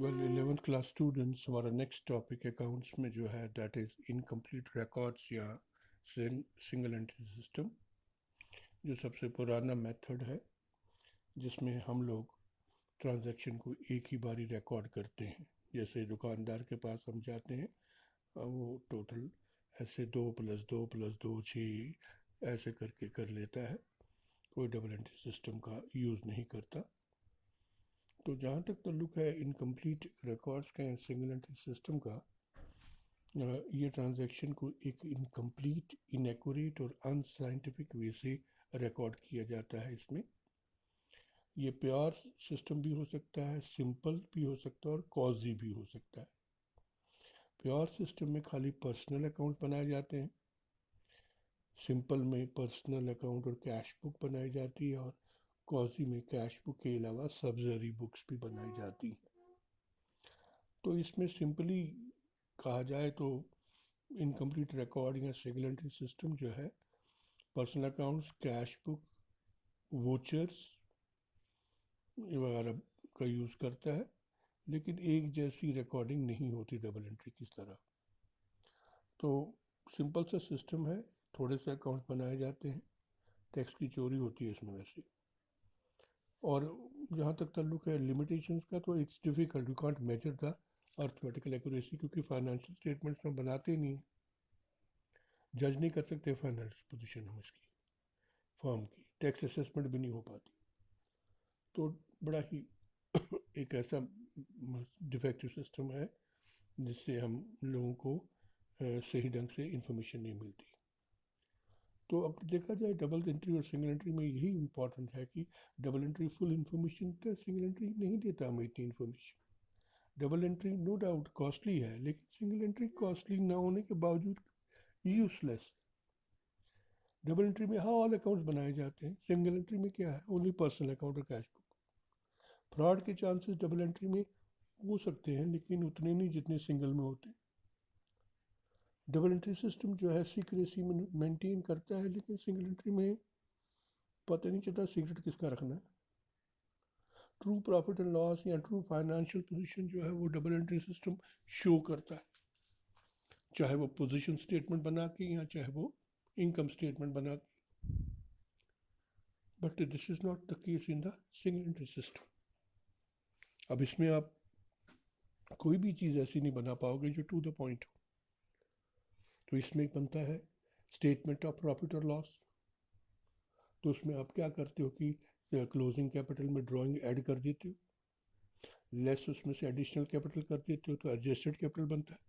Well 11th class students, हमारा next topic accounts में जो है दैट इज़ इनकम्प्लीट रिकॉर्ड्स या सिंगल एंट्री सिस्टम, जो सबसे पुराना मेथड है जिसमें हम लोग ट्रांजैक्शन को एक ही बारी रिकॉर्ड करते हैं। जैसे दुकानदार के पास हम जाते हैं, वो टोटल ऐसे 2+2+2 6 ऐसे करके कर लेता है, कोई डबल एंट्री सिस्टम का यूज़ नहीं करता। तो जहाँ तक ताल्लुक है इनकम्प्लीट रिकॉर्ड्स का या सिंगल एंट्री सिस्टम का, ये ट्रांजैक्शन को एक इनकम्प्लीट, इनएक्यूरेट और अनसाइंटिफिक वे से रिकॉर्ड किया जाता है। इसमें ये प्योर सिस्टम भी हो सकता है, सिंपल भी हो सकता है और कॉजी भी हो सकता है। प्योर सिस्टम में खाली पर्सनल अकाउंट बनाए जाते हैं, सिंपल में पर्सनल अकाउंट और कैश बुक बनाई जाती है, और कॉजी में कैश बुक के अलावा सब्सिडरी बुक्स भी बनाई जाती हैं। तो इसमें सिंपली कहा जाए तो इनकम्प्लीट रिकॉर्ड या सिंगल एंट्री सिस्टम जो है personal accounts, cash book, vouchers वगैरह का यूज़ करता है, लेकिन एक जैसी रिकॉर्डिंग नहीं होती डबल एंट्री की तरह। तो सिंपल सा सिस्टम है, थोड़े से अकाउंट बनाए जाते हैं, टैक्स की चोरी होती है इसमें वैसे। और जहाँ तक ताल्लुक है लिमिटेशंस का, तो it's difficult, you can't measure the arithmetical accuracy, क्योंकि फाइनेंशियल स्टेटमेंट्स में बनाते ही नहीं, जज नहीं कर सकते फाइनेंशियल पोजीशन हम इसकी फर्म की, टैक्स असेसमेंट भी नहीं हो पाती। तो बड़ा ही एक ऐसा डिफेक्टिव सिस्टम है जिससे हम लोगों को सही ढंग से इंफॉर्मेशन नहीं मिलती। तो अब देखा जाए डबल एंट्री और सिंगल एंट्री में यही इम्पॉर्टेंट है कि डबल एंट्री फुल इन्फॉर्मेशन देता है, सिंगल एंट्री नहीं देता हमें इतनी information. Double entry no doubt costly है, लेकिन सिंगल एंट्री कॉस्टली ना होने के बावजूद यूजलेस। डबल एंट्री में हाँ ऑल अकाउंट्स बनाए जाते हैं, सिंगल एंट्री में क्या है, ओनली पर्सनल अकाउंट और कैश बुक। फ्रॉड के चांसेस डबल एंट्री में हो सकते हैं, लेकिन उतने नहीं जितने सिंगल में होते हैं। डबल एंट्री सिस्टम जो है सीक्रेसी मेंटेन करता है, लेकिन सिंगल एंट्री में पता नहीं चलता सीक्रेट किसका रखना है। ट्रू प्रॉफिट एंड लॉस या ट्रू फाइनेंशियल पोजीशन जो है वो डबल एंट्री सिस्टम शो करता है, चाहे वो पोजीशन स्टेटमेंट बना के या चाहे वो इनकम स्टेटमेंट बना के। But this is not the case in the single entry system. अब इसमें आप कोई भी चीज़ ऐसी नहीं बना पाओगे जो टू द पॉइंट हो। तो इसमें बनता है स्टेटमेंट ऑफ प्रॉफिट और लॉस। तो उसमें आप क्या करते हो कि क्लोजिंग कैपिटल में ड्राइंग ऐड कर देते हो, लेस उसमें से एडिशनल कैपिटल कर देते हो तो एडजस्टेड कैपिटल बनता है,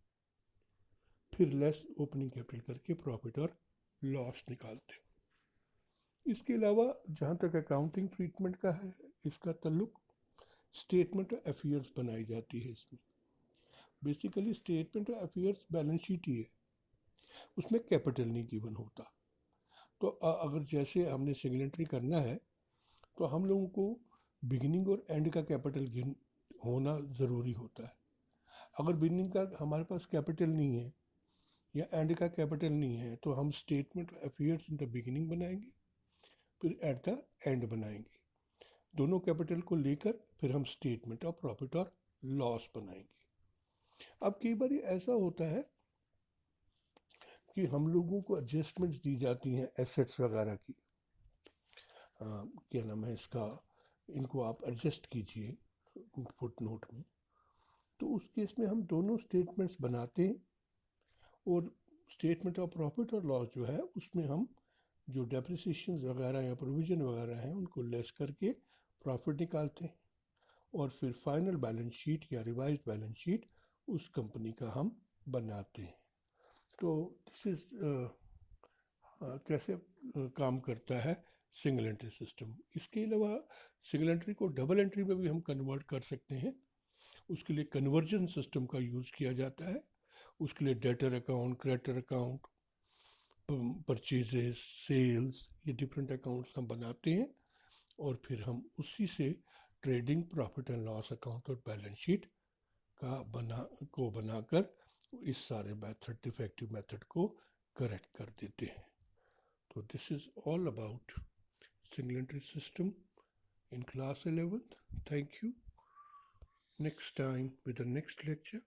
फिर लेस ओपनिंग कैपिटल करके प्रॉफिट और लॉस निकालते हो। इसके अलावा जहाँ तक अकाउंटिंग ट्रीटमेंट का है, इसका ताल्लुक स्टेटमेंट ऑफ अफेयर्स बनाई जाती है इसमें। Basically statement of affairs balance sheet ही है, उसमें कैपिटल नहीं गिवन होता। तो अगर जैसे हमने सिंगल एंट्री करना है तो हम लोगों को बिगिनिंग और एंड का कैपिटल गिन होना ज़रूरी होता है। अगर बिगिनिंग का हमारे पास कैपिटल नहीं है या एंड का कैपिटल नहीं है तो हम statement affairs in the beginning बनाएंगे, फिर एट द एंड बनाएंगे, दोनों कैपिटल को लेकर फिर हम स्टेटमेंट ऑफ प्रॉफिट और लॉस बनाएंगे। अब कई बार ऐसा होता है कि हम लोगों को एडजस्टमेंट्स दी जाती हैं एसेट्स वगैरह की, क्या नाम है इसका, इनको आप एडजस्ट कीजिए फुट नोट में। तो उस केस में हम दोनों स्टेटमेंट्स बनाते हैं, और स्टेटमेंट ऑफ प्रॉफिट और लॉस जो है उसमें हम जो डेप्रिसिएशन वगैरह या प्रोविजन वगैरह हैं उनको लेस करके प्रॉफिट निकालते हैं, और फिर फाइनल बैलेंस शीट या रिवाइज बैलेंस शीट उस कंपनी का हम बनाते हैं। तो दिस इज कैसे काम करता है सिंगल एंट्री सिस्टम। इसके अलावा सिंगल एंट्री को डबल एंट्री में भी हम कन्वर्ट कर सकते हैं, उसके लिए कन्वर्जन सिस्टम का यूज़ किया जाता है। उसके लिए debtor account, creditor account, purchases, sales, ये डिफरेंट अकाउंट्स हम बनाते हैं, और फिर हम उसी से trading, profit and loss account और बैलेंस शीट बनाकर इस सारे मेथड, डिफेक्टिव मेथड को करेक्ट कर देते हैं। तो this is all about single entry system in class 11th. Thank you. next time with the next lecture.